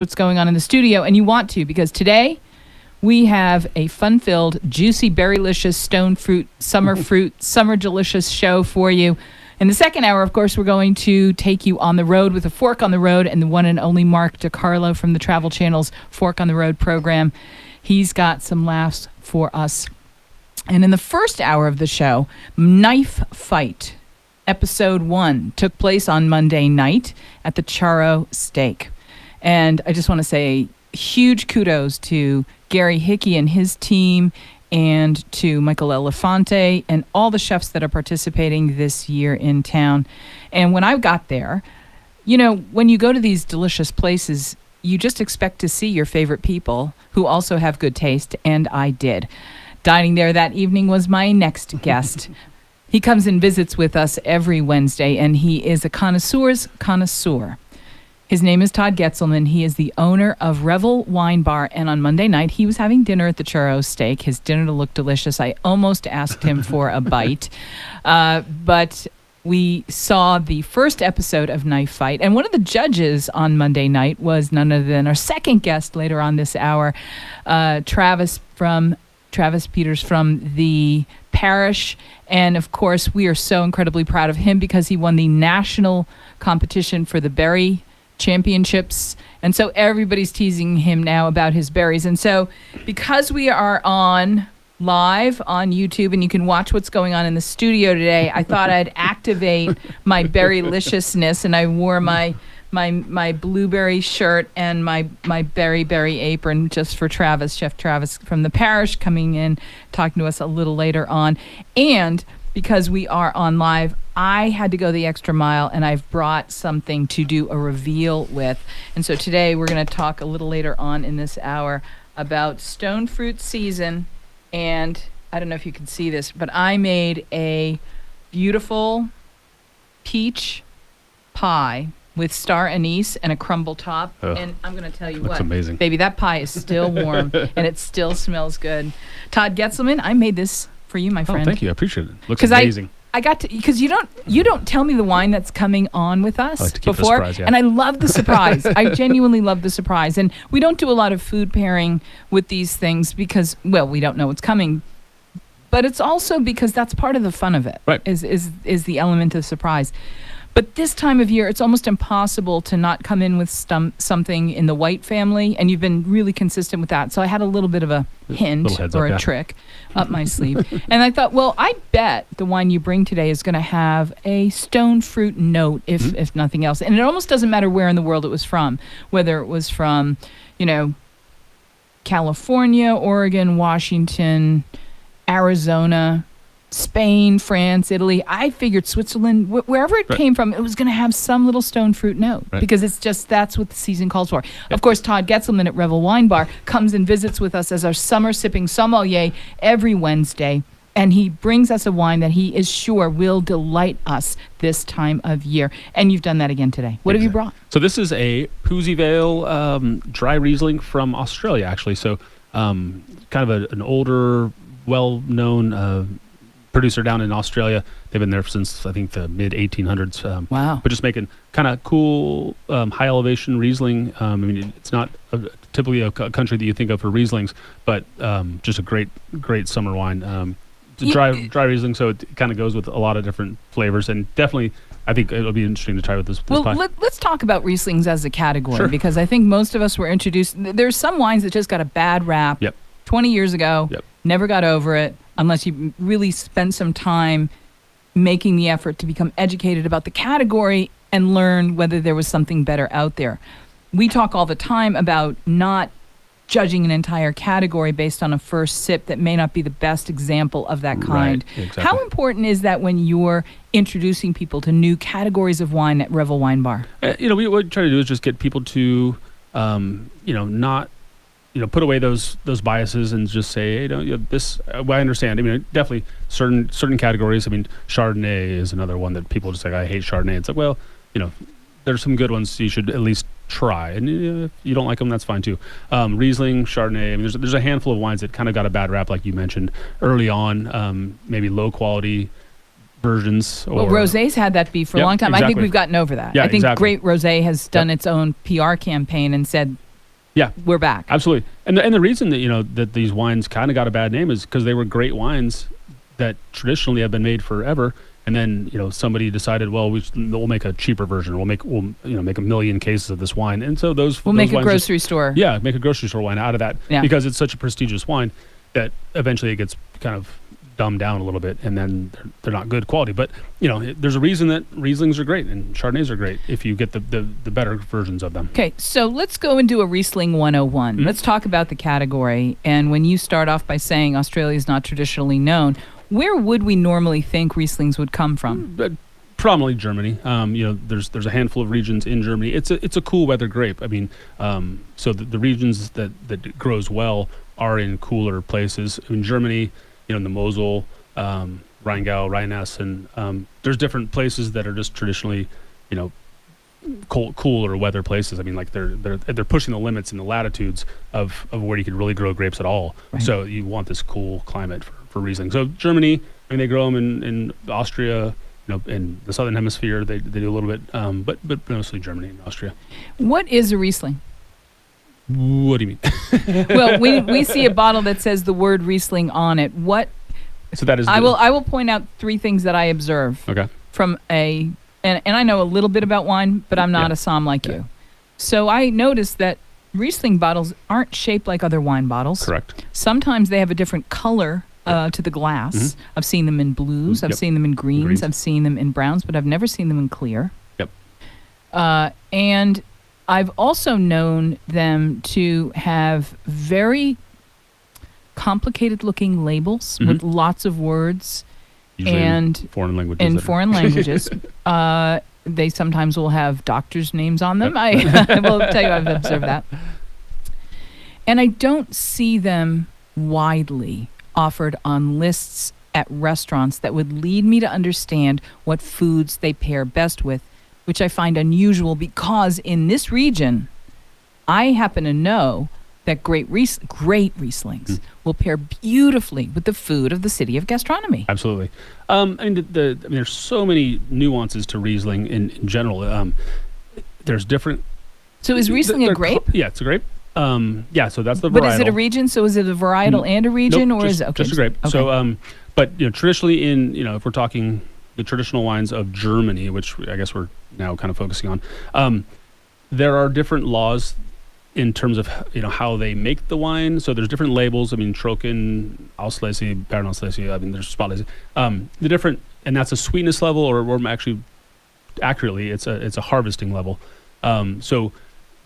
what's going on in the studio, and you want to, because today we have a fun-filled, juicy, berrylicious, stone fruit, summer delicious show for you. In the second hour, of course, we're going to take you on the road with a Fork on the Road and the one and only Mark DiCarlo from the Travel Channel's Fork on the Road program. He's got some laughs for us. And in the first hour of the show, Knife Fight, Episode 1, took place on Monday night at the Charo Steak. And I just want to say huge kudos to Gary Hickey and his team and to Michael Elefante and all the chefs that are participating this year in town. And when I got there, you know, when you go to these delicious places, you just expect to see your favorite people who also have good taste, and I did. Dining there that evening was my next guest. He comes and visits with us every Wednesday, and he is a connoisseur's connoisseur. His name is Todd Getzelman. He is the owner of Revel Wine Bar, and on Monday night, he was having dinner at the Charo Steak. His dinner looked delicious. I almost asked him for a bite, but we saw the first episode of Knife Fight, and one of the judges on Monday night was none other than our second guest later on this hour, Travis Peters from the Parish. And of course, we are so incredibly proud of him because he won the national competition for the berry championships, and so everybody's teasing him now about his berries. And so because we are on live on YouTube and you can watch what's going on in the studio today, I thought I'd activate my berry-liciousness, and I wore my blueberry shirt and my berry apron just for Travis, Chef Travis from the Parish, coming in, talking to us a little later on. And because we are on live, I had to go the extra mile, and I've brought something to do a reveal with. And so today we're going to talk a little later on in this hour about stone fruit season. And I don't know if you can see this, but I made a beautiful peach pie with star anise and a crumble top. Oh, and I'm going to tell you what, amazing. Baby, that pie is still warm and it still smells good. Todd Getzelman, I made this for you, my friend. Oh, thank you. I appreciate it. Looks amazing. I got to, because you don't tell me the wine that's coming on with us like to keep before, the surprise, yeah. And I love the surprise. I genuinely love the surprise, and we don't do a lot of food pairing with these things because, well, we don't know what's coming, but it's also because that's part of the fun of it. Right. Is the element of surprise. But this time of year, it's almost impossible to not come in with something in the White family, and you've been really consistent with that. So I had a little bit of a hint or a trick up my sleeve. And I thought, well, I bet the wine you bring today is going to have a stone fruit note, if nothing else. And it almost doesn't matter where in the world it was from, whether it was from, California, Oregon, Washington, Arizona, Spain, France, Italy. I figured Switzerland, wherever it came from, it was going to have some little stone fruit note because it's just, that's what the season calls for. Yep. Of course, Todd Getzelman at Revel Wine Bar comes and visits with us as our summer sipping sommelier every Wednesday, and he brings us a wine that he is sure will delight us this time of year. And you've done that again today. What have you brought? So this is a Koozie Vale dry Riesling from Australia, actually. So kind of an older, well-known producer down in Australia. They've been there since, I think, the mid-1800s. Wow. But just making kind of cool, high-elevation Riesling. I mean, it's not typically a country that you think of for Rieslings, but just a great summer wine. Dry Riesling, so it kind of goes with a lot of different flavors. And definitely, I think it'll be interesting to try with this pie. Let's talk about Rieslings as a category, because I think most of us were introduced. There's some wines that just got a bad rap 20 years ago, never got over it, unless you really spend some time making the effort to become educated about the category and learn whether there was something better out there. We talk all the time about not judging an entire category based on a first sip that may not be the best example of that kind. Right, exactly. How important is that when you're introducing people to new categories of wine at Revel Wine Bar? What we try to do is just get people to, not put away those biases and just say, this. Well, I understand. I mean, definitely certain categories. I mean, Chardonnay is another one that people just like, I hate Chardonnay. It's like, well, there's some good ones you should at least try, and if you don't like them, that's fine too. Riesling, Chardonnay. I mean, there's a handful of wines that kind of got a bad rap, like you mentioned early on. Maybe low quality versions. Well, Rosé's had that beef for a long time. Exactly. I think we've gotten over that. Yeah, I think exactly. Great Rosé has done its own PR campaign and said, Yeah. we're back. Absolutely. And the reason that, that these wines kind of got a bad name is because they were great wines that traditionally have been made forever. And then, somebody decided, well, we'll make a cheaper version. We'll make a million cases of this wine. And so we'll make a grocery store. Yeah, make a grocery store wine out of that because it's such a prestigious wine that eventually it gets kind of dumbed down a little bit, and then they're not good quality. But there's a reason that Rieslings are great and Chardonnays are great if you get the better versions of them. Okay, so let's go and do a Riesling 101. Mm-hmm. Let's talk about the category. And when you start off by saying Australia is not traditionally known, where would we normally think Rieslings would come from? Predominantly Germany. There's a handful of regions in Germany. It's a cool weather grape. I mean, so the regions that grows well are in cooler places. In Germany, in the Mosel, Rheingau, Rheinhessen, there's different places that are just traditionally, cooler weather places. I mean, like they're pushing the limits in the latitudes of where you could really grow grapes at all. Right. So you want this cool climate for Riesling. So Germany, I mean, they grow them in Austria. In the southern hemisphere, they do a little bit, but mostly Germany and Austria. What is a Riesling? What do you mean? Well, we see a bottle that says the word Riesling on it. What? So that is. I will point out three things that I observe. Okay. From and I know a little bit about wine, but I'm not a somm like you. So I noticed that Riesling bottles aren't shaped like other wine bottles. Correct. Sometimes they have a different color to the glass. Mm-hmm. I've seen them in blues. I've seen them in greens. I've seen them in browns, but I've never seen them in clear. Yep. And I've also known them to have very complicated-looking labels with lots of words. Usually and in foreign languages. In foreign languages. They sometimes will have doctors' names on them. Yep. I will tell you I've observed that. And I don't see them widely offered on lists at restaurants that would lead me to understand what foods they pair best with, which I find unusual because in this region, I happen to know that great Rieslings will pair beautifully with the food of the city of gastronomy. Absolutely. There's so many nuances to Riesling in general. There's different... So is Riesling a grape? Yeah, it's a grape. So that's the varietal. But is it a region? So is it a varietal and a region? Nope, or is it just a grape? Okay. So, but traditionally if we're talking the traditional wines of Germany, which I guess we're now kind of focusing on, there are different laws in terms of how they make the wine. So there's different labels. I mean, Trocken, Auslese, Baron Auslese. I mean, there's Spatlese. The different, and that's a sweetness level, or actually, accurately, it's a harvesting level. So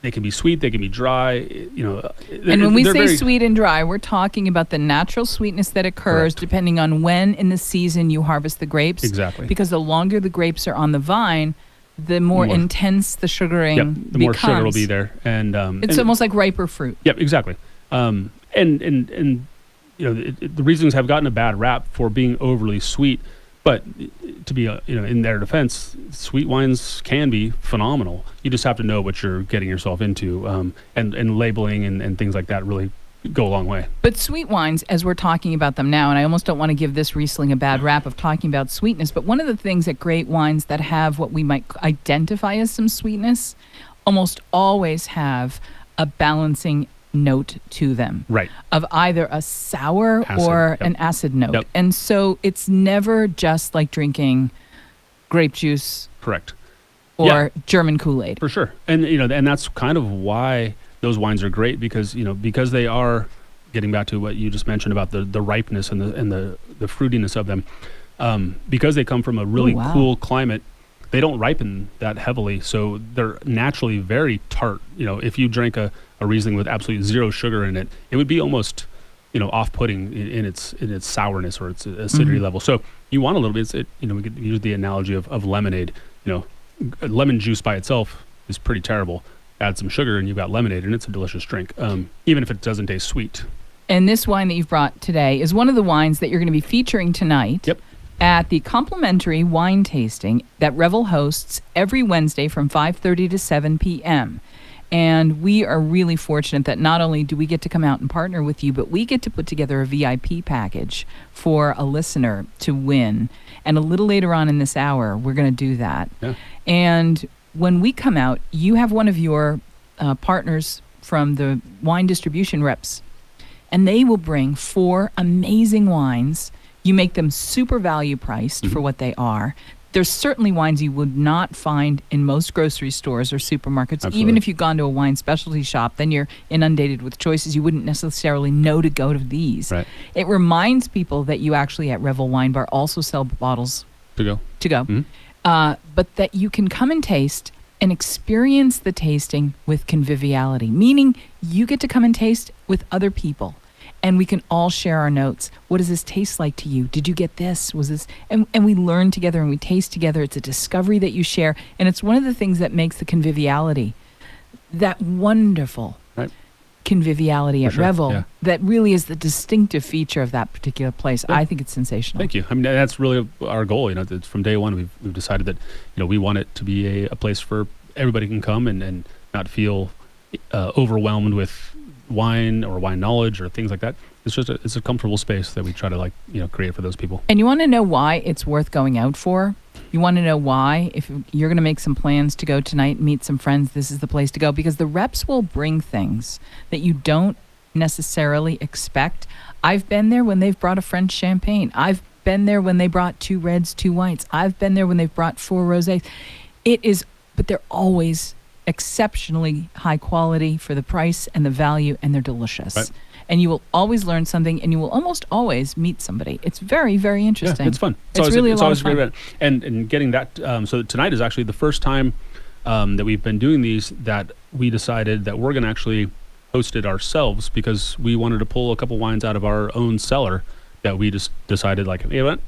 they can be sweet, they can be dry. And when we say sweet and dry, we're talking about the natural sweetness that occurs depending on when in the season you harvest the grapes. Exactly. Because the longer the grapes are on the vine, the more intense the sugaring the more sugar will be there, and it's almost like riper fruit. Yep, exactly. And the Rieslings have gotten a bad rap for being overly sweet, but to be in their defense, sweet wines can be phenomenal. You just have to know what you're getting yourself into, and labeling and things like that really go a long way. But sweet wines, as we're talking about them now, and I almost don't want to give this Riesling a bad rap of talking about sweetness, but one of the things that great wines that have what we might identify as some sweetness almost always have a balancing note to them. Right. Of either a sour or an acid note. Yep. And so it's never just like drinking grape juice. Correct. Or German Kool-Aid. For sure. And and that's kind of why those wines are great, because because they are, getting back to what you just mentioned about the ripeness and the fruitiness of them, because they come from a really cool climate, they don't ripen that heavily, so they're naturally very tart. If you drank a Riesling with absolutely zero sugar in it, it would be almost off-putting in its sourness or its acidity level. So you want a little bit. We could use the analogy of lemonade. Lemon juice by itself is pretty terrible. Add some sugar and you've got lemonade, and it's a delicious drink, even if it doesn't taste sweet. And this wine that you've brought today is one of the wines that you're going to be featuring tonight at the complimentary wine tasting that Revel hosts every Wednesday from 5:30 to 7 p.m. And we are really fortunate that not only do we get to come out and partner with you, but we get to put together a VIP package for a listener to win. And a little later on in this hour, we're going to do that. Yeah. And when we come out, you have one of your partners from the wine distribution reps, and they will bring 4 amazing wines. You make them super value priced for what they are. There's certainly wines you would not find in most grocery stores or supermarkets. Absolutely. Even if you've gone to a wine specialty shop, then you're inundated with choices. You wouldn't necessarily know to go to these. Right. It reminds people that you actually at Revel Wine Bar also sell bottles To go. but that you can come and taste and experience the tasting with conviviality, meaning you get to come and taste with other people. And we can all share our notes. What does this taste like to you? Did you get this? Was this? And we learn together and we taste together. It's a discovery that you share. And it's one of the things that makes the conviviality, that wonderful conviviality at Revel, that really is the distinctive feature of that particular place. I think it's sensational. Thank you. I mean, that's really our goal. It's from day one, we've decided that, we want it to be a place where everybody can come and not feel overwhelmed with wine or wine knowledge or things like that. It's just it's a comfortable space that we try to create for those people. And you want to know why it's worth going out for? You want to know why, if you're going to make some plans to go tonight and meet some friends, this is the place to go, because the reps will bring things that you don't necessarily expect. I've been there when they've brought a French champagne. I've been there when they brought 2 reds, 2 whites. I've been there when they've brought 4 rosés. But they're always exceptionally high quality for the price and the value, and they're delicious. Right. And you will always learn something, and you will almost always meet somebody. It's very, very interesting. Yeah, it's fun. It's really a lot of fun. Great. And getting that, so tonight is actually the first time that we've been doing these that we decided that we're going to actually host it ourselves, because we wanted to pull a couple wines out of our own cellar that we just decided, hey, what?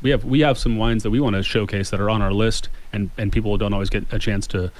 We have some wines that we want to showcase that are on our list, and people don't always get a chance to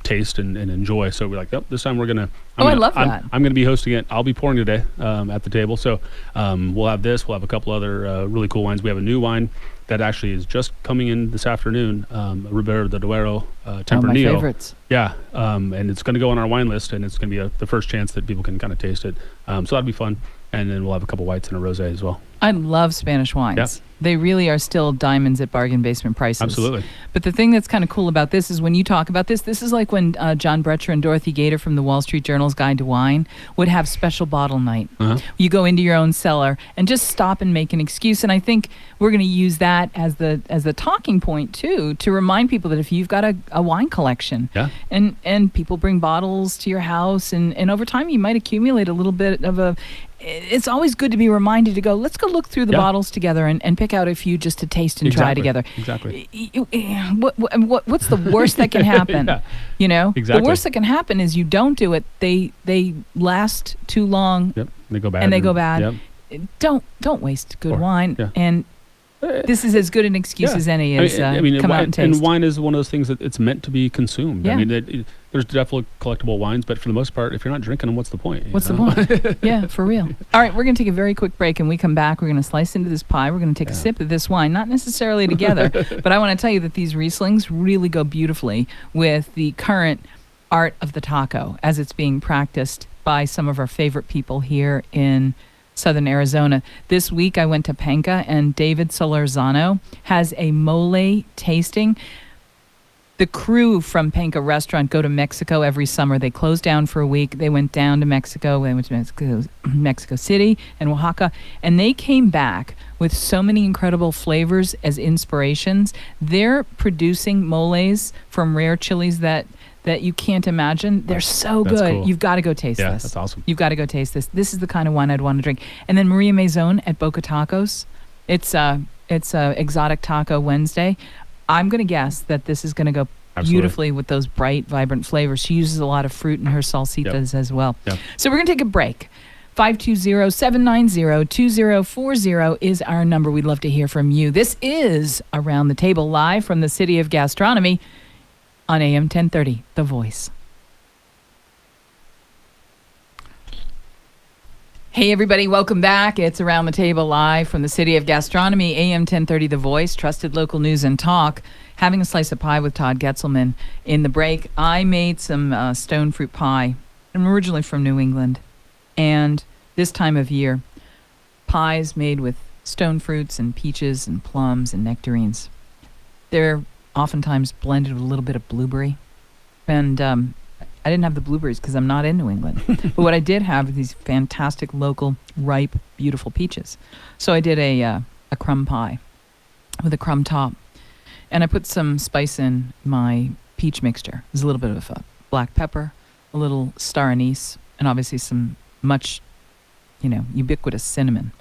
taste and enjoy. So we're like, this time we're gonna. I love that. I'm gonna be hosting it. I'll be pouring today at the table. So we'll have this. We'll have a couple other really cool wines. We have a new wine that actually is just coming in this afternoon. Ribera de Duero Tempranillo. My favorites. Yeah, and it's gonna go on our wine list, and it's gonna be the first chance that people can kind of taste it. So that'll be fun. And then we'll have a couple whites and a rosé as well. I love Spanish wines. Yeah. They really are still diamonds at bargain basement prices. Absolutely. But the thing that's kind of cool about this is when you talk about this is like when John Bretcher and Dorothy Gator from the Wall Street Journal's Guide to Wine would have special bottle night. Uh-huh. You go into your own cellar and just stop and make an excuse. And I think we're going to use that as the talking point too, to remind people that if you've got a wine collection, and people bring bottles to your house, and over time you might accumulate a little bit of it's always good to be reminded to go, let's go look through the bottles together and pick out a few just to taste and try together. Exactly. What's the worst that can happen? Exactly. The worst that can happen is you don't do it. They last too long. Yep. They go bad. And they go bad. Yep. Don't waste good wine. Yeah. And this is as good an excuse as any. Come out and taste. And wine is one of those things that it's meant to be consumed. Yeah. I mean, there's definitely collectible wines, but for the most part, if you're not drinking them, what's the point? What's the point? Yeah, for real. All right, we're going to take a very quick break, and we come back. We're going to slice into this pie. We're going to take a sip of this wine, not necessarily together, but I want to tell you that these Rieslings really go beautifully with the current art of the taco as it's being practiced by some of our favorite people here in Southern Arizona. This week I went to Penca, and David Solorzano has a mole tasting. The crew from Penca Restaurant go to Mexico every summer. They closed down for a week. They went down to Mexico. They went to Mexico City and Oaxaca, and they came back with so many incredible flavors as inspirations. They're producing moles from rare chilies that you can't imagine. They're so good. Cool. You've got to go taste this. Yeah, that's awesome. You've got to go taste this. This is the kind of wine I'd want to drink. And then Maria Mazon at Boca Tacos. It's Exotic Taco Wednesday. I'm going to guess that this is going to go beautifully with those bright, vibrant flavors. She uses a lot of fruit in her salsitas as well. Yep. So we're going to take a break. 520-790-2040 is our number. We'd love to hear from you. This is Around the Table, live from the City of Gastronomy on AM 1030, The Voice. Hey, everybody, welcome back. It's Around the Table live from the City of Gastronomy, AM 1030, The Voice, trusted local news and talk. Having a slice of pie with Todd Getzelman. In the break, I made some stone fruit pie. I'm originally from New England. And this time of year, pies made with stone fruits and peaches and plums and nectarines. They're oftentimes blended with a little bit of blueberry. And I didn't have the blueberries because I'm not in New England. But what I did have are these fantastic local, ripe, beautiful peaches. So I did a crumb pie with a crumb top. And I put some spice in my peach mixture. There's a little bit of black pepper, a little star anise, and obviously some much, ubiquitous cinnamon.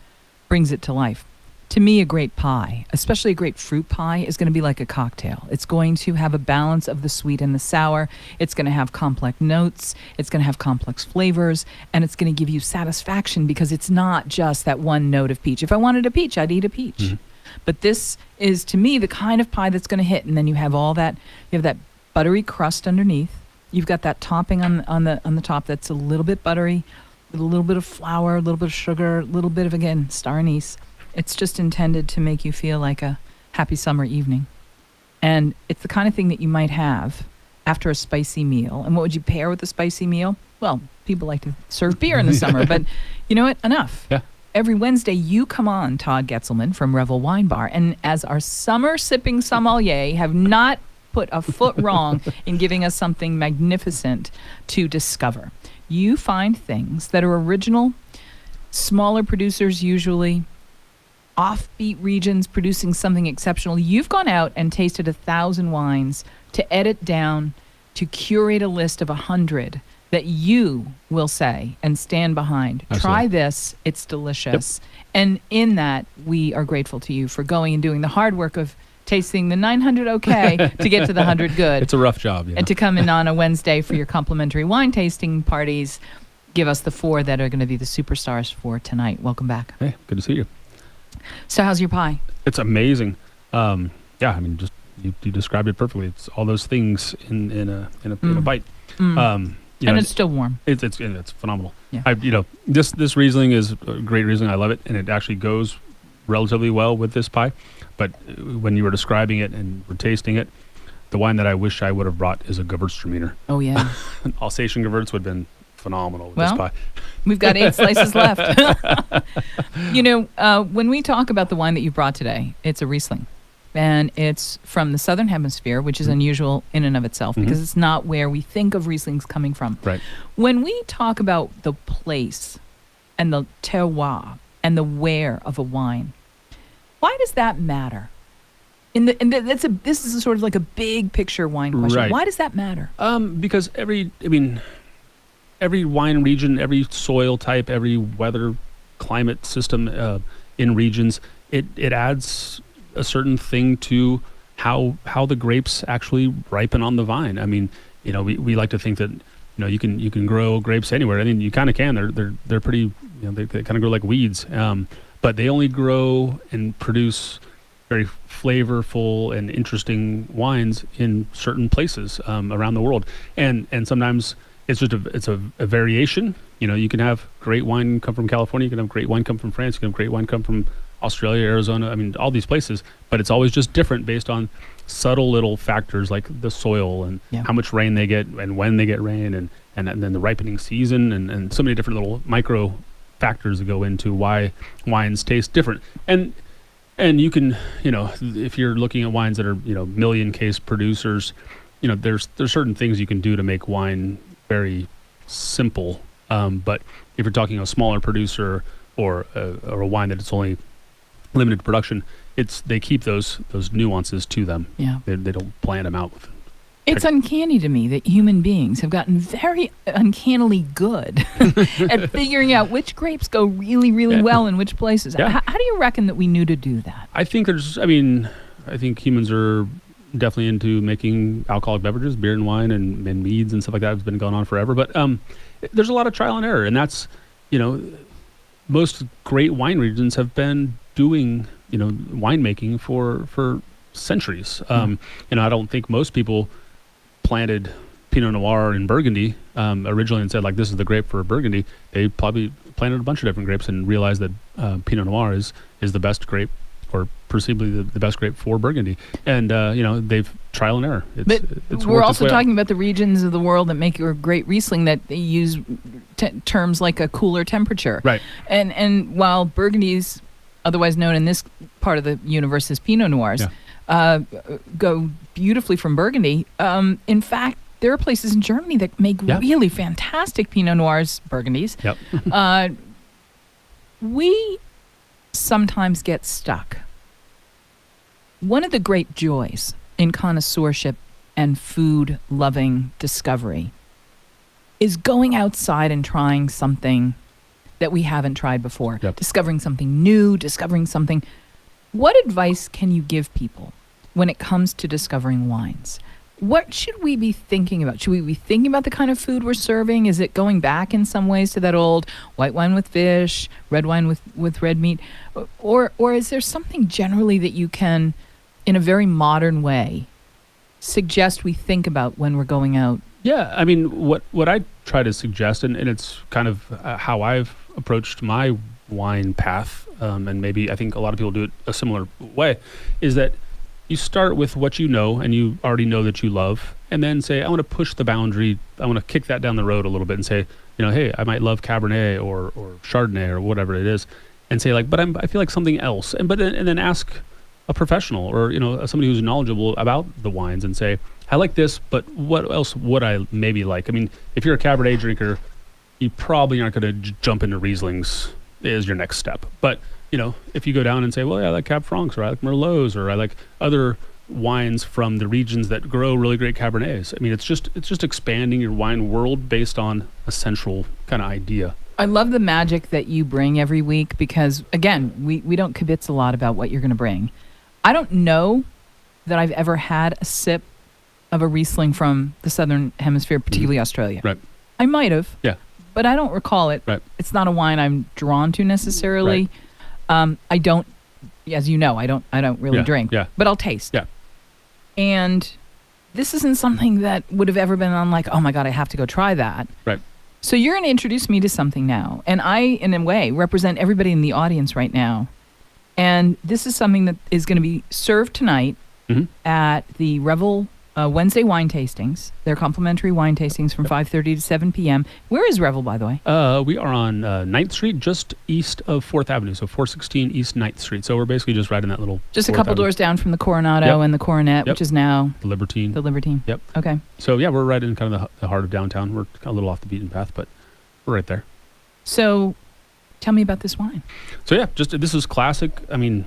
Brings it to life. To me, a great pie, especially a great fruit pie, is going to be like a cocktail. It's going to have a balance of the sweet and the sour. It's going to have complex notes. It's going to have complex flavors. And it's going to give you satisfaction because it's not just that one note of peach. If I wanted a peach, I'd eat a peach. Mm-hmm. But this is, to me, the kind of pie that's going to hit. And then you have all that, you have that buttery crust underneath. You've got that topping on the top that's a little bit buttery, with a little bit of flour, a little bit of sugar, a little bit of, again, star anise. It's just intended to make you feel like a happy summer evening. And it's the kind of thing that you might have after a spicy meal. And what would you pair with a spicy meal? Well, people like to serve beer in the summer, but you know what? Enough. Yeah. Every Wednesday, you come on, Todd Getzelman from Revel Wine Bar, and as our summer sipping sommelier, have not put a foot wrong in giving us something magnificent to discover. You find things that are original, smaller producers usually, offbeat regions producing something exceptional. You've gone out and tasted 1,000 wines to edit down, to curate a list of 100 that you will say and stand behind. Absolutely. Try this. It's delicious. Yep. And in that, we are grateful to you for going and doing the hard work of tasting the 900 okay to get to the 100 good. It's a rough job. And to come in on a Wednesday for your complimentary wine tasting parties, give us the 4 that are going to be the superstars for tonight. Welcome back. Hey, good to see you. So how's your pie? It's amazing. Just you described it perfectly. It's all those things in a bite. And it's still warm. It's phenomenal. Yeah. This Riesling is a great Riesling. I love it, and it actually goes relatively well with this pie. But when you were describing it and were tasting it, the wine that I wish I would have brought is a Gewürztraminer. Oh yeah, An Alsatian Gewürz would have been phenomenal with this pie. We've got 8 slices left. When we talk about the wine that you brought today, it's a Riesling. And it's from the Southern Hemisphere, which is unusual in and of itself because it's not where we think of Rieslings coming from. Right. When we talk about the place and the terroir and the where of a wine, why does that matter? This is sort of like a big picture wine question. Right. Why does that matter? Because every wine region, every soil type, every weather, climate system in regions, it adds a certain thing to how the grapes actually ripen on the vine. I mean, we like to think that you can grow grapes anywhere. I mean, you kind of can. They're pretty. They kind of grow like weeds. But they only grow and produce very flavorful and interesting wines in certain places around the world. And sometimes it's just a variation. You can have great wine come from California. You can have great wine come from France. You can have great wine come from Australia, Arizona, all these places, but it's always just different based on subtle little factors like the soil and how much rain they get and when they get rain and then the ripening season and so many different little micro factors that go into why wines taste different. And you can, if you're looking at wines that are, million case producers, there's certain things you can do to make wine very simple. But if you're talking a smaller producer or a wine that it's only limited production, they keep those nuances to them. Yeah. They don't plan them out. It's uncanny to me that human beings have gotten very uncannily good at figuring out which grapes go really, really well in which places. Yeah. How do you reckon that we knew to do that? I think humans are definitely into making alcoholic beverages, beer and wine and meads and stuff like that. It's been going on forever. But there's a lot of trial and error, and that's, most great wine regions have been doing, winemaking for centuries. I don't think most people planted Pinot Noir in Burgundy originally and said, this is the grape for Burgundy. They probably planted a bunch of different grapes and realized that Pinot Noir is the best grape, or perceivably the best grape for Burgundy. And, they've trial and error. It's we're also talking about the regions of the world that make a great Riesling that they use terms like a cooler temperature. Right. And while Burgundy's, otherwise known in this part of the universe as Pinot Noirs, go beautifully from Burgundy, in fact, there are places in Germany that make really fantastic Pinot Noirs, Burgundies. Yep. We sometimes get stuck. One of the great joys in connoisseurship and food-loving discovery is going outside and trying something that we haven't tried before, discovering something new, discovering something. What advice can you give people when it comes to discovering wines? What should we be thinking about? Should we be thinking about the kind of food we're serving? Is it going back in some ways to that old white wine with fish, red wine with red meat? Or is there something generally that you can, in a very modern way, suggest we think about when we're going out? Yeah, I mean, what I try to suggest, and it's kind of how I've approached my wine path, and maybe I think a lot of people do it a similar way, is that you start with what you know and you already know that you love, and then say, I want to push the boundary. I want to kick that down the road a little bit and say, hey, I might love Cabernet or Chardonnay or whatever it is, and say but I feel like something else, and then ask a professional or somebody who's knowledgeable about the wines and say, I like this, but what else would I maybe like? I mean, if you're a Cabernet drinker, you probably aren't going to jump into Rieslings as your next step. But, if you go down and say, well, yeah, I like Cab Francs, or I like Merlots, or I like other wines from the regions that grow really great Cabernets. I mean, it's just expanding your wine world based on a central kind of idea. I love the magic that you bring every week because, again, we don't kibitz a lot about what you're going to bring. I don't know that I've ever had a sip of a Riesling from the Southern Hemisphere, particularly Australia. Right. I might have. Yeah. But I don't recall it. Right. It's not a wine I'm drawn to necessarily. Right. I don't, as you know, I don't really drink. Yeah. But I'll taste. Yeah. And this isn't something that would have ever been on like, oh my God, I have to go try that. Right. So you're going to introduce me to something now. And I, in a way, represent everybody in the audience right now. And this is something that is going to be served tonight at the Revel Wednesday wine tastings. They're complimentary wine tastings from 5:30 to 7 p.m. Where is Revel, by the way? We are on 9th Street, just east of 4th Avenue, so 416 East 9th Street. So we're basically just right in that little... Just a couple doors down from the Coronado and the Coronet, which is now... The Libertine. The Libertine. Yep. Okay. So, yeah, we're right in kind of the heart of downtown. We're a little off the beaten path, but we're right there. So, tell me about this wine. So, yeah, this is classic. I mean...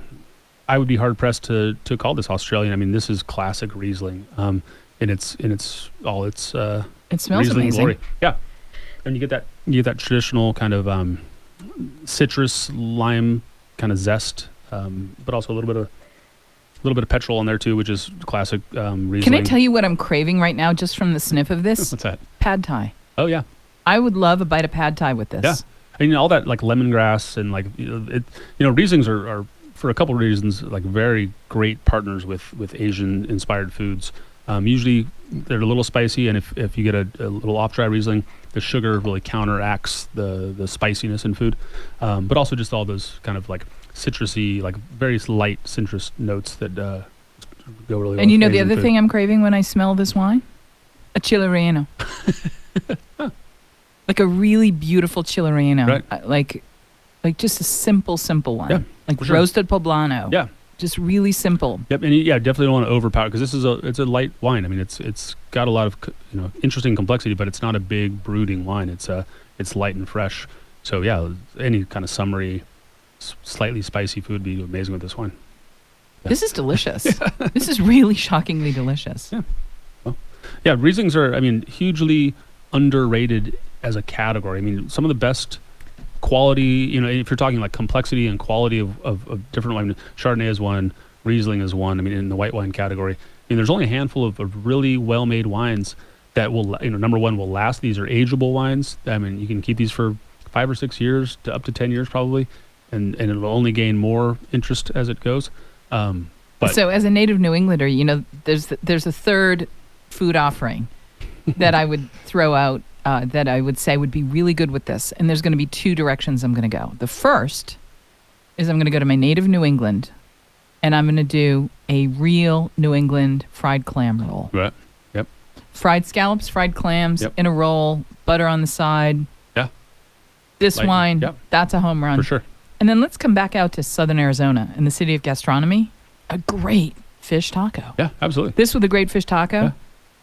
I would be hard pressed to call this Australian. I mean, this is classic Riesling, in its all its it smells Riesling amazing. glory. Yeah, and you get that traditional kind of citrus lime kind of zest, but also a little bit of petrol in there too, which is classic Riesling. Can I tell you what I'm craving right now, just from the sniff of this? What's that? Pad Thai. Oh yeah, I would love a bite of Pad Thai with this. Yeah, I mean all that like lemongrass and like Rieslings are for a couple of reasons, like very great partners with Asian-inspired foods. Usually they're a little spicy, and if you get a little off-dry Riesling, the sugar really counteracts the spiciness in food. But also just all those kind of like citrusy, like very light citrus notes that go really well. And with the Asian other food. thing I'm craving when I smell this wine? A Chile Relleno. Like a really beautiful Chile Relleno. Right. Like just a simple one. Yeah, like sure. roasted poblano. Yeah. Just really simple. Yep, and definitely don't want to overpower because this is it's a light wine. I mean, it's got a lot of interesting complexity, but it's not a big brooding wine. It's light and fresh. So yeah, any kind of summery, slightly spicy food would be amazing with this wine. Yeah. This is delicious. This is really shockingly delicious. Yeah. Well, yeah, Rieslings are hugely underrated as a category. I mean, some of the best quality, if you're talking like complexity and quality of different wine, Chardonnay is one, Riesling is one. I mean, in the white wine category, there's only a handful of really well-made wines that will, number one, will last. These are ageable wines. I mean, you can keep these for 5 or 6 years to up to 10 years probably, and it'll only gain more interest as it goes. But so as a native New Englander, there's a third food offering that I would throw out that I would say would be really good with this. And there's going to be 2 directions I'm going to go. The first is I'm going to go to my native New England, and I'm going to do a real New England fried clam roll. Right. Yep. Fried scallops, fried clams in a roll, butter on the side. Yeah. This wine, that's a home run. For sure. And then let's come back out to Southern Arizona in the city of gastronomy. A great fish taco. Yeah, absolutely. This with a great fish taco. Yeah.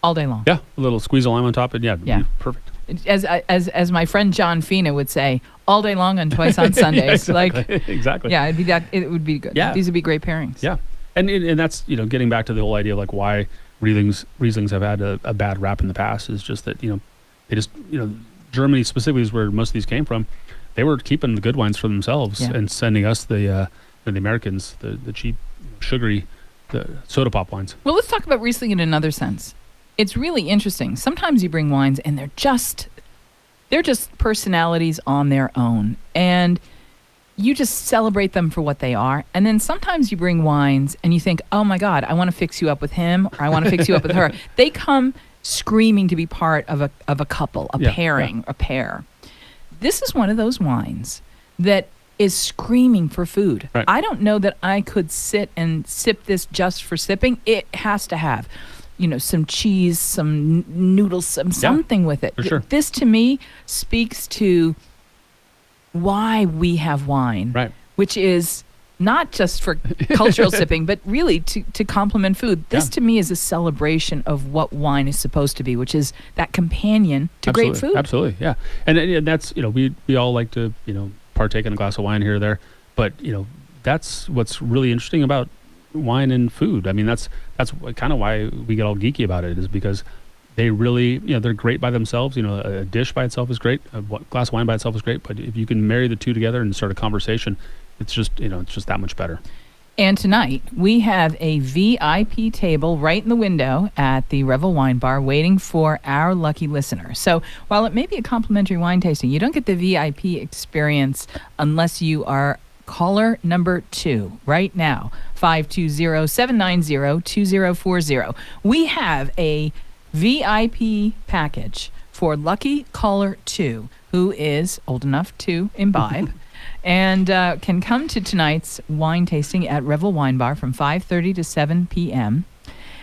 All day long. Yeah, a little squeeze of lime on top, and it'd be perfect. As my friend John Fina would say, all day long and twice on Sundays. Exactly. Yeah, it would be good. Yeah. These would be great pairings. Yeah, and that's getting back to the whole idea of like why Rieslings have had a bad rap in the past is just that they just Germany specifically is where most of these came from. They were keeping the good wines for themselves and sending us the Americans the cheap, sugary, the soda pop wines. Well, let's talk about Riesling in another sense. It's really interesting. Sometimes you bring wines and they're just personalities on their own, and you just celebrate them for what they are. And then sometimes you bring wines and you think, oh my God, I want to fix you up with him, or I want to fix you up with her. They come screaming to be part of a couple, a pairing, a pair. This is one of those wines that is screaming for food. Right. I don't know that I could sit and sip this just for sipping. It has to have, some cheese, some noodles, something with it. For sure. This to me speaks to why we have wine, right? Which is not just for cultural sipping, but really to complement food. This to me is a celebration of what wine is supposed to be, which is that companion to great food. Absolutely, yeah. And that's we all like to partake in a glass of wine here or there, but that's what's really interesting about wine and food. I mean, that's kind of why we get all geeky about it, is because they really they're great by themselves. A dish by itself is great, a glass of wine by itself is great, but if you can marry the two together and start a conversation, it's just it's just that much better. And tonight we have a VIP table right in the window at the Revel Wine Bar waiting for our lucky listener. So while it may be a complimentary wine tasting, you don't get the VIP experience unless you are caller number 2 right now, 520-790-2040. We have a VIP package for lucky caller 2 who is old enough to imbibe and can come to tonight's wine tasting at Revel Wine Bar from 5:30 to 7 p.m.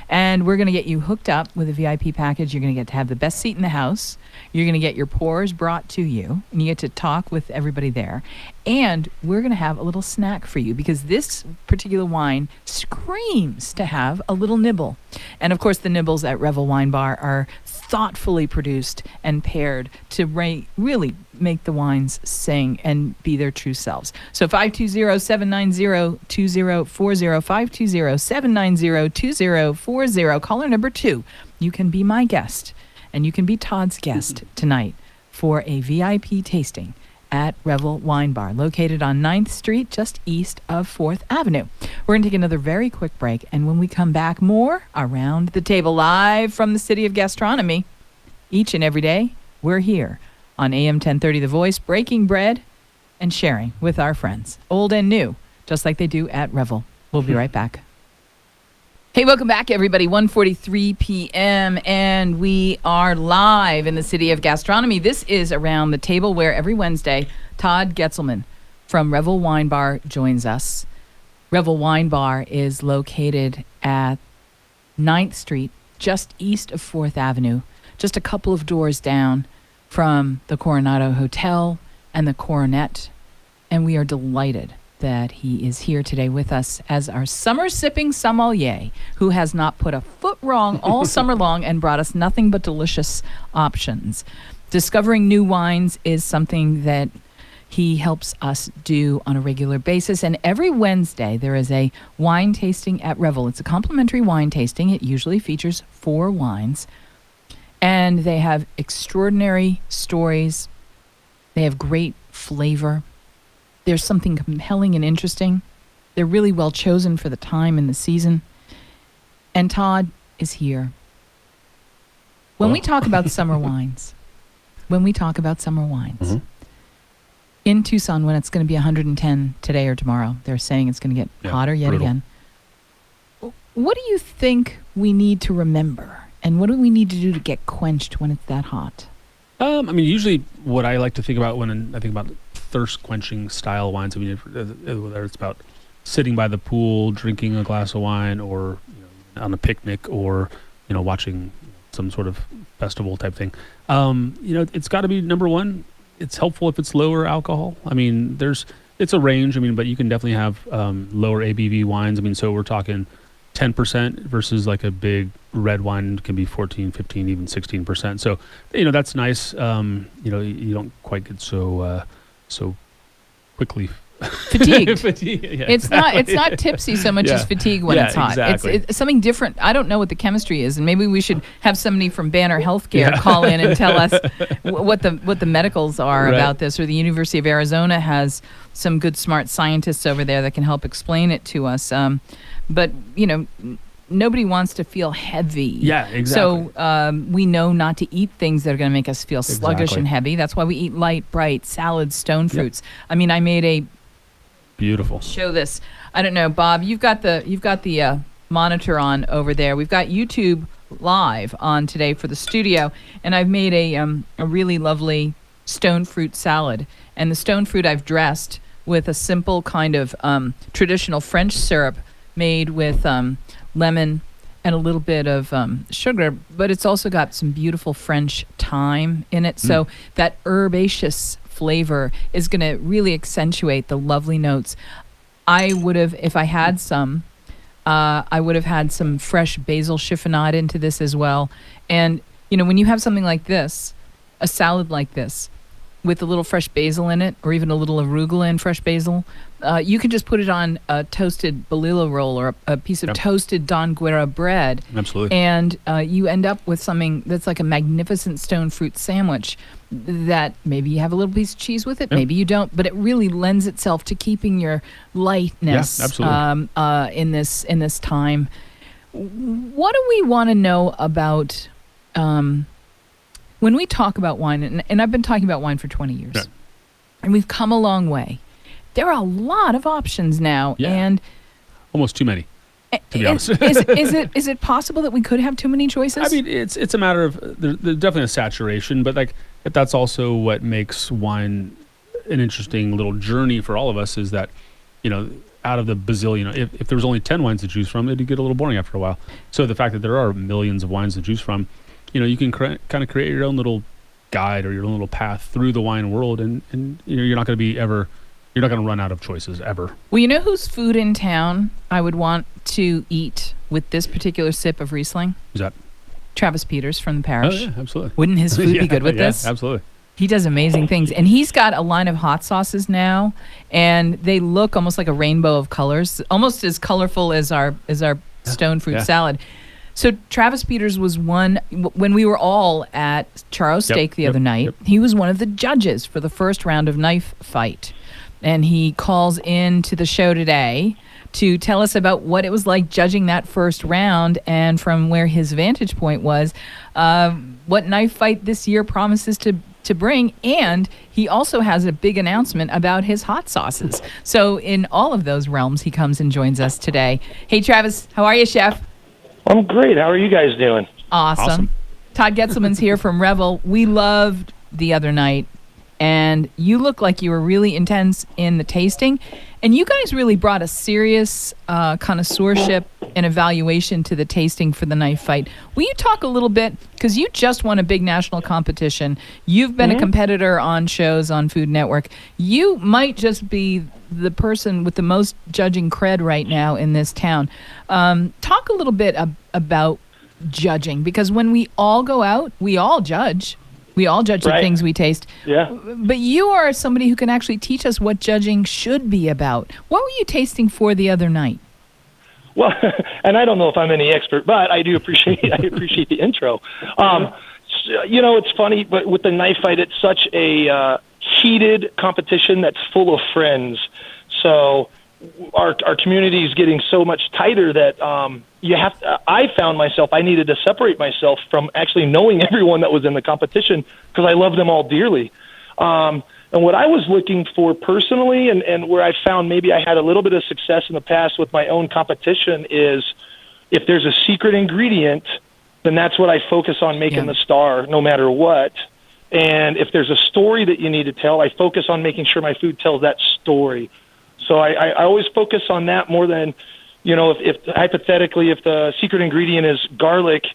And we're going to get you hooked up with a VIP package. You're going to get to have the best seat in the house. You're going to get your pours brought to you, and you get to talk with everybody there. And we're going to have a little snack for you, because this particular wine screams to have a little nibble. And, of course, the nibbles at Revel Wine Bar are thoughtfully produced and paired to really make the wines sing and be their true selves. So 520-790-2040, 520-790-2040, caller number 2. You can be my guest, and you can be Todd's guest tonight for a VIP tasting at Revel Wine Bar, located on 9th Street, just east of 4th Avenue. We're going to take another very quick break, and when we come back, more Around the Table, live from the City of Gastronomy. Each and every day, we're here on AM 1030 The Voice, breaking bread and sharing with our friends, old and new, just like they do at Revel. We'll be right back. Hey, welcome back, everybody. 1:43 p.m., and we are live in the City of Gastronomy. This is Around the Table, where every Wednesday, Todd Getzelman from Revel Wine Bar joins us. Revel Wine Bar is located at 9th Street, just east of 4th Avenue, just a couple of doors down from the Coronado Hotel and the Coronet, and we are delighted that he is here today with us as our summer sipping sommelier, who has not put a foot wrong all summer long and brought us nothing but delicious options. Discovering new wines is something that he helps us do on a regular basis, and every Wednesday there is a wine tasting at Revel. It's a complimentary wine tasting. It usually features 4 wines, and they have extraordinary stories. They have great flavor. There's something compelling and interesting. They're really well chosen for the time and the season. And Todd is here. When we talk about summer wines, Mm-hmm. in Tucson, when it's going to be 110 today or tomorrow, they're saying it's going to get hotter yet brutal. again. What do you think we need to remember? And what do we need to do to get quenched when it's that hot? I mean, usually what I like to think about when I think about thirst-quenching style wines, I mean, whether it's about sitting by the pool, drinking a glass of wine, or on a picnic, or watching some sort of festival type thing, it's got to be number one. It's helpful if it's lower alcohol. I mean, it's a range. I mean, but you can definitely have lower ABV wines. I mean, so we're talking 10% versus like a big red wine can be 14, 15, even 16%. So, that's nice. You don't quite get so quickly fatigued. Yeah, it's not tipsy so much as fatigue when it's hot. Exactly. It's something different. I don't know what the chemistry is, and maybe we should have somebody from Banner Healthcare call in and tell us what the medicals are about this. Or the University of Arizona has some good, smart scientists over there that can help explain it to us. But nobody wants to feel heavy. Yeah, exactly. So we know not to eat things that are going to make us feel sluggish and heavy. That's why we eat light, bright salads, stone fruits. I mean, I made a beautiful. Show this. I don't know, Bob. You've got the monitor on over there. We've got YouTube live on today for the studio, and I've made a really lovely stone fruit salad. And the stone fruit I've dressed with a simple kind of traditional French syrup made with lemon and a little bit of sugar, but it's also got some beautiful French thyme in it. So that herbaceous flavor is going to really accentuate the lovely notes. I would have, if I had some, I would have had some fresh basil chiffonade into this as well. And, when you have something like this, a salad like this, with a little fresh basil in it, or even a little arugula and fresh basil, you can just put it on a toasted bolillo roll or a piece of toasted Don Guerra bread. Absolutely. And you end up with something that's like a magnificent stone fruit sandwich that maybe you have a little piece of cheese with it, maybe you don't, but it really lends itself to keeping your lightness in this time. What do we want to know about when we talk about wine, and I've been talking about wine for 20 years, and we've come a long way. There are a lot of options now, and almost too many, to be honest. Is it possible that we could have too many choices? I mean, it's a matter of there's definitely a saturation, but that's also what makes wine an interesting little journey for all of us. Is that out of the bazillion, if there was only 10 wines to choose from, it'd get a little boring after a while. So the fact that there are millions of wines to choose from, you can kind of create your own little guide or your own little path through the wine world, and you're not going to run out of choices ever. Well, you know whose food in town I would want to eat with this particular sip of Riesling? Who's that? Travis Peters from the parish. Oh, yeah, absolutely. Wouldn't his food be good with this? Absolutely. He does amazing things. And he's got a line of hot sauces now, and they look almost like a rainbow of colors, almost as colorful as our stone fruit salad. So Travis Peters was one, when we were all at Charro's Steak the other night, he was one of the judges for the first round of Knife Fight. And he calls in to the show today to tell us about what it was like judging that first round, and from where his vantage point was, what Knife Fight this year promises to bring. And he also has a big announcement about his hot sauces. So in all of those realms, he comes and joins us today. Hey, Travis, how are you, Chef? I'm great. How are you guys doing? Awesome. Todd Getzelman's here from Revel. We loved the other night, and you look like you were really intense in the tasting. And you guys really brought a serious connoisseurship and evaluation to the tasting for the Knife Fight. Will you talk a little bit, because you just won a big national competition. You've been a competitor on shows on Food Network. You might just be the person with the most judging cred right now in this town. Talk a little bit about judging, because when we all go out, we all judge. We all judge the things we taste. Yeah. But you are somebody who can actually teach us what judging should be about. What were you tasting for the other night? Well, and I don't know if I'm any expert, but I do appreciate the intro. It's funny, but with the Knife Fight, it's such a heated competition that's full of friends. So our community is getting so much tighter that I found myself, I needed to separate myself from actually knowing everyone that was in the competition, because I love them all dearly. And what I was looking for personally, and where I found maybe I had a little bit of success in the past with my own competition, is if there's a secret ingredient, then that's what I focus on making the star no matter what. And if there's a story that you need to tell, I focus on making sure my food tells that story. So I always focus on that more than, if hypothetically, if the secret ingredient is garlic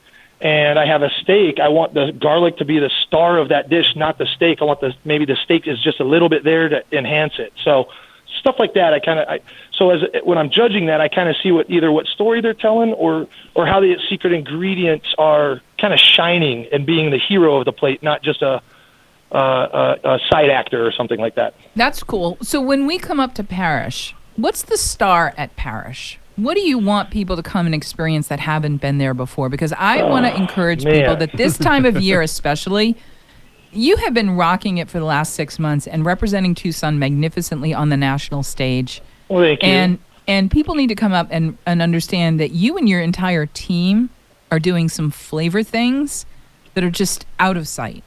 and I have a steak, I want the garlic to be the star of that dish, not the steak. I want maybe the steak is just a little bit there to enhance it. So stuff like that. So when I'm judging that, I kind of see what story they're telling, or how the secret ingredients are kind of shining and being the hero of the plate, not just a side actor or something like that. That's cool. So when we come up to Parish, what's the star at Parish? What do you want people to come and experience that haven't been there before? Because I want to encourage people that this time of year especially, you have been rocking it for the last 6 months and representing Tucson magnificently on the national stage. Well, thank you. And people need to come up and understand that you and your entire team are doing some flavor things that are just out of sight.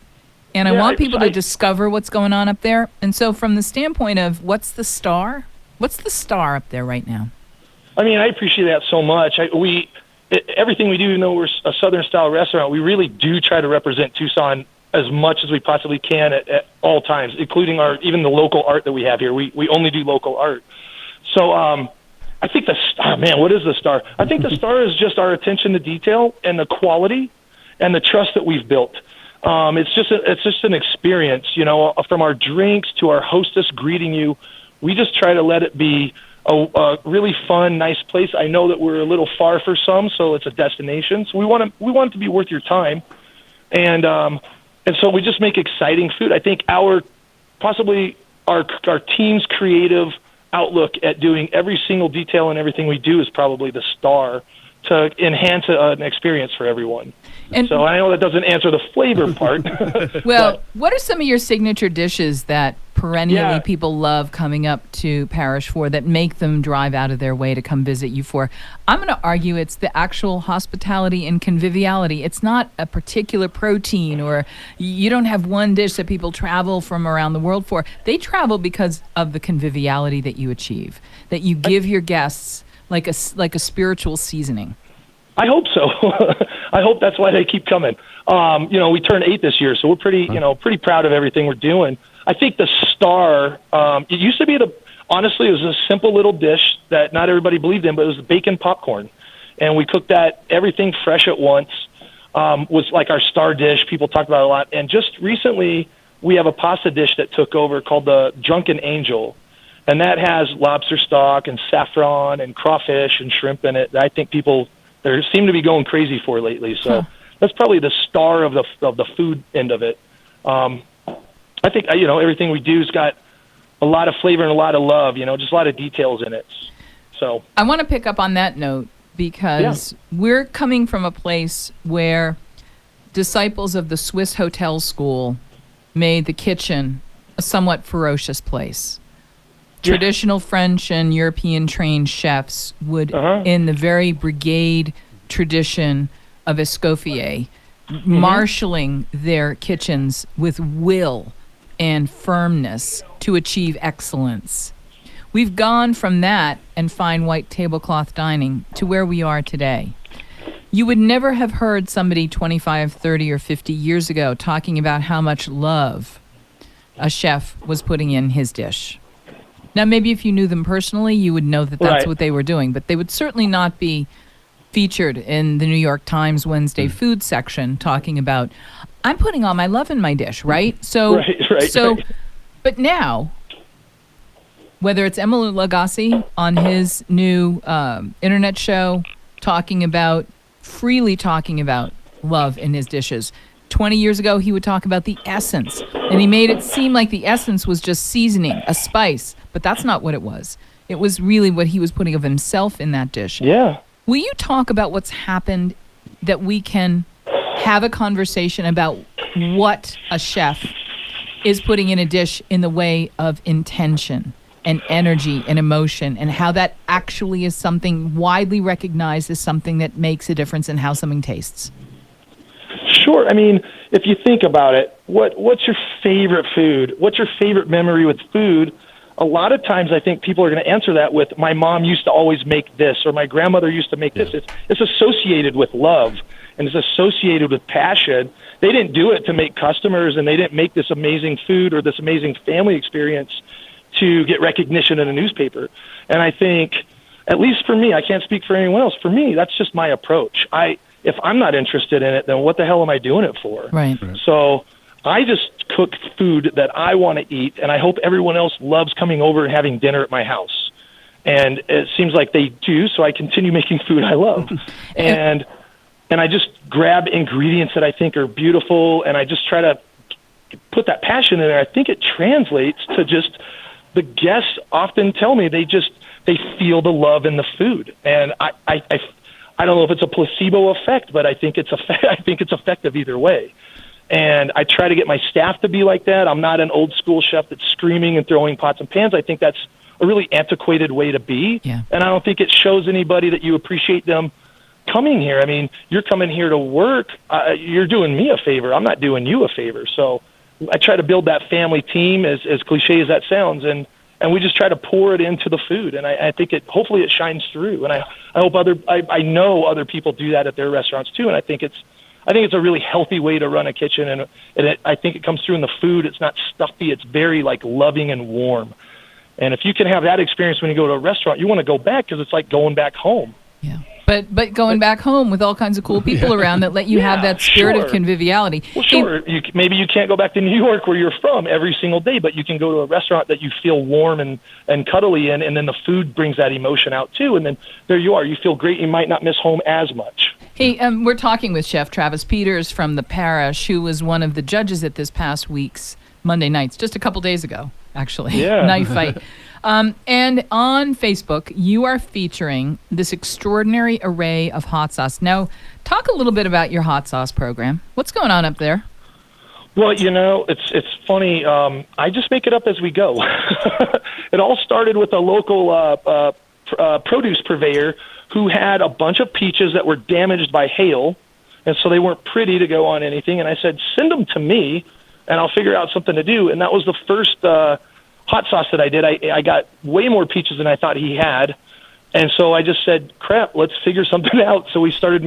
And I want people to discover what's going on up there. And so from the standpoint of what's the star up there right now? I mean, I appreciate that so much. Everything we do, even though we're a Southern-style restaurant, we really do try to represent Tucson as much as we possibly can at all times, including even the local art that we have here. We only do local art. So I think the star, man, what is the star? I think the star is just our attention to detail and the quality and the trust that we've built. It's just an experience, from our drinks to our hostess greeting you. We just try to let it be a really fun, nice place. I know that we're a little far for some, so it's a destination. So we want it to be worth your time, and so we just make exciting food. I think our team's creative outlook at doing every single detail and everything we do is probably the star to enhance an experience for everyone. And so I know that doesn't answer the flavor part. Well, what are some of your signature dishes that perennially people love coming up to Parish for, that make them drive out of their way to come visit you for? I'm going to argue it's the actual hospitality and conviviality. It's not a particular protein, or you don't have one dish that people travel from around the world for. They travel because of the conviviality that you achieve, that you give your guests like a spiritual seasoning. I hope so. I hope that's why they keep coming. We turned 8 this year, so we're pretty proud of everything we're doing. I think the star, it used to be honestly, it was a simple little dish that not everybody believed in, but it was bacon popcorn. And we cooked that, everything fresh at once, was like our star dish. People talked about it a lot. And just recently, we have a pasta dish that took over called the Drunken Angel. And that has lobster stock and saffron and crawfish and shrimp in it. I think people seem to be going crazy for lately. So that's probably the star of the food end of it. I think everything we do has got a lot of flavor and a lot of love. Just a lot of details in it. So I want to pick up on that note because we're coming from a place where disciples of the Swiss hotel school made the kitchen a somewhat ferocious place. Traditional French and European trained chefs would, in the very brigade tradition of Escoffier, marshaling their kitchens with will and firmness to achieve excellence. We've gone from that and fine white tablecloth dining to where we are today. You would never have heard somebody 25, 30, or 50 years ago talking about how much love a chef was putting in his dish. Now, maybe if you knew them personally, you would know that that's what they were doing, but they would certainly not be featured in the New York Times Wednesday food section talking about, I'm putting all my love in my dish, right? So, but now, whether it's Emily Lagasse on his new internet show freely talking about love in his dishes. 20 years ago, he would talk about the essence, and he made it seem like the essence was just seasoning, a spice, but that's not what it was. It was really what he was putting of himself in that dish. Yeah. Will you talk about what's happened, that we can have a conversation about what a chef is putting in a dish in the way of intention and energy and emotion, and how that actually is something widely recognized as something that makes a difference in how something tastes? Sure. I mean, if you think about it, what's your favorite food? What's your favorite memory with food? A lot of times I think people are going to answer that with, my mom used to always make this, or my grandmother used to make this. It's associated with love, and it's associated with passion. They didn't do it to make customers, and they didn't make this amazing food or this amazing family experience to get recognition in a newspaper. And I think, at least for me, I can't speak for anyone else. For me, that's just my approach. If I'm not interested in it, then what the hell am I doing it for? Right. So I just cook food that I want to eat, and I hope everyone else loves coming over and having dinner at my house. And it seems like they do, so I continue making food I love. and I just grab ingredients that I think are beautiful, and I just try to put that passion in there. I think it translates to just the guests often tell me they feel the love in the food. And I don't know if it's a placebo effect, but I think it's effective either way. And I try to get my staff to be like that. I'm not an old school chef that's screaming and throwing pots and pans. I think that's a really antiquated way to be. Yeah. And I don't think it shows anybody that you appreciate them coming here. I mean, you're coming here to work. You're doing me a favor. I'm not doing you a favor. So I try to build that family team, as cliche as that sounds, and we just try to pour it into the food. And I think hopefully it shines through. And I hope I know other people do that at their restaurants too. And I think it's a really healthy way to run a kitchen. And I think it comes through in the food. It's not stuffy. It's very like loving and warm. And if you can have that experience when you go to a restaurant, you want to go back because it's like going back home. Yeah. But going back home with all kinds of cool people around that let you have that spirit of conviviality. Well, sure. Maybe you can't go back to New York where you're from every single day, but you can go to a restaurant that you feel warm and cuddly in, and then the food brings that emotion out too. And then there you are. You feel great. You might not miss home as much. Hey, we're talking with Chef Travis Peters from the Parish, who was one of the judges at this past week's Monday nights, just a couple days ago, actually. Yeah. Knife fight. And on Facebook, you are featuring this extraordinary array of hot sauce. Now, talk a little bit about your hot sauce program. What's going on up there? Well, it's funny. I just make it up as we go. It all started with a local produce purveyor who had a bunch of peaches that were damaged by hail, and so they weren't pretty to go on anything. And I said, send them to me, and I'll figure out something to do. And that was the first hot sauce that I did. I got way more peaches than I thought he had. And so I just said, crap, let's figure something out. So we started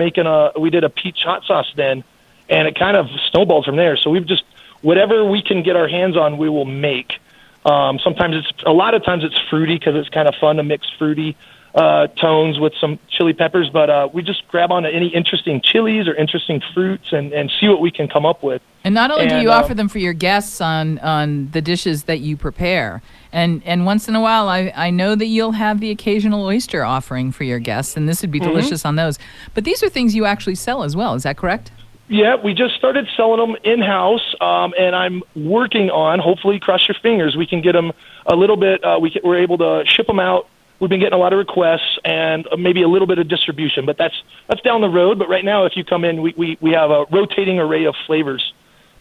we did a peach hot sauce then, and it kind of snowballed from there. So we've just, whatever we can get our hands on, we will make. A lot of times it's fruity because it's kind of fun to mix fruity tones with some chili peppers, but we just grab on to any interesting chilies or interesting fruits and see what we can come up with. And not only do you offer them for your guests on the dishes that you prepare, and once in a while I know that you'll have the occasional oyster offering for your guests, and this would be delicious on those. But these are things you actually sell as well, is that correct? Yeah, we just started selling them in-house, and I'm working on, hopefully, cross your fingers, we can get them a little bit, we're able to ship them out. We've been getting a lot of requests and maybe a little bit of distribution, but that's down the road. But right now, if you come in, we have a rotating array of flavors,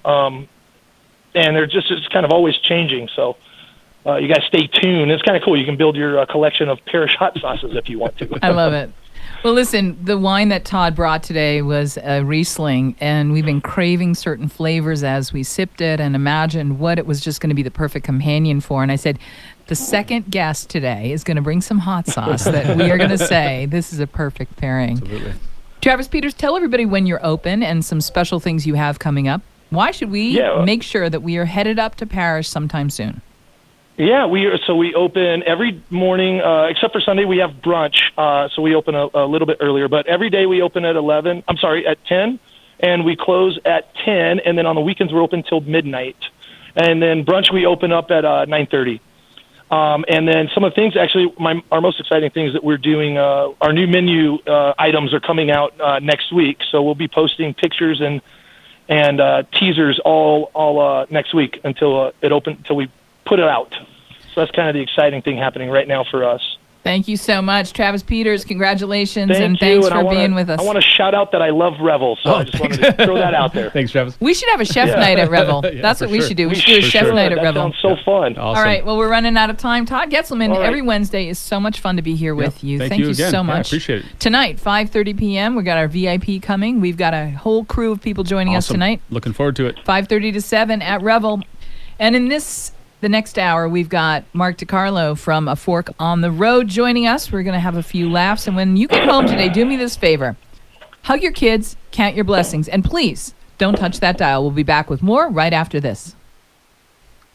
and it's kind of always changing. So you guys stay tuned. It's kind of cool. You can build your collection of Parish hot sauces if you want to. I love it. Well, listen, the wine that Todd brought today was a Riesling, and we've been craving certain flavors as we sipped it and imagined what it was just going to be the perfect companion for. And I said, the second guest today is going to bring some hot sauce that we are going to say, this is a perfect pairing. Absolutely. Travis Peters, tell everybody when you're open and some special things you have coming up. Why should we make sure that we are headed up to Parish sometime soon? Yeah, we open every morning, except for Sunday, we have brunch, so we open a little bit earlier. But every day we open at 10, and we close at 10, and then on the weekends we're open till midnight. And then brunch we open up at 9:30. And then some of the things, actually, our most exciting things that we're doing, our new menu items are coming out next week. So we'll be posting pictures and teasers all next week until we put it out. So that's kind of the exciting thing happening right now for us. Thank you so much, Travis Peters. Congratulations, Thanks for being with us. I want to shout out that I love Revel, so I just wanted to throw that out there. Thanks, Travis. We should have a chef night at Revel. That's what we should do. We should do a chef night at Revel. That sounds so fun. Awesome. All right, well, we're running out of time. Todd Getzelman, every Wednesday is so much fun to be here with you. Thank you again. so much. I appreciate it. Tonight, 5:30 p.m., we've got our VIP coming. We've got a whole crew of people joining us tonight. Looking forward to it. 5:30 to 7 at Revel. And in the next hour, we've got Mark DiCarlo from A Fork on the Road joining us. We're going to have a few laughs. And when you get home today, do me this favor. Hug your kids, count your blessings, and please don't touch that dial. We'll be back with more right after this.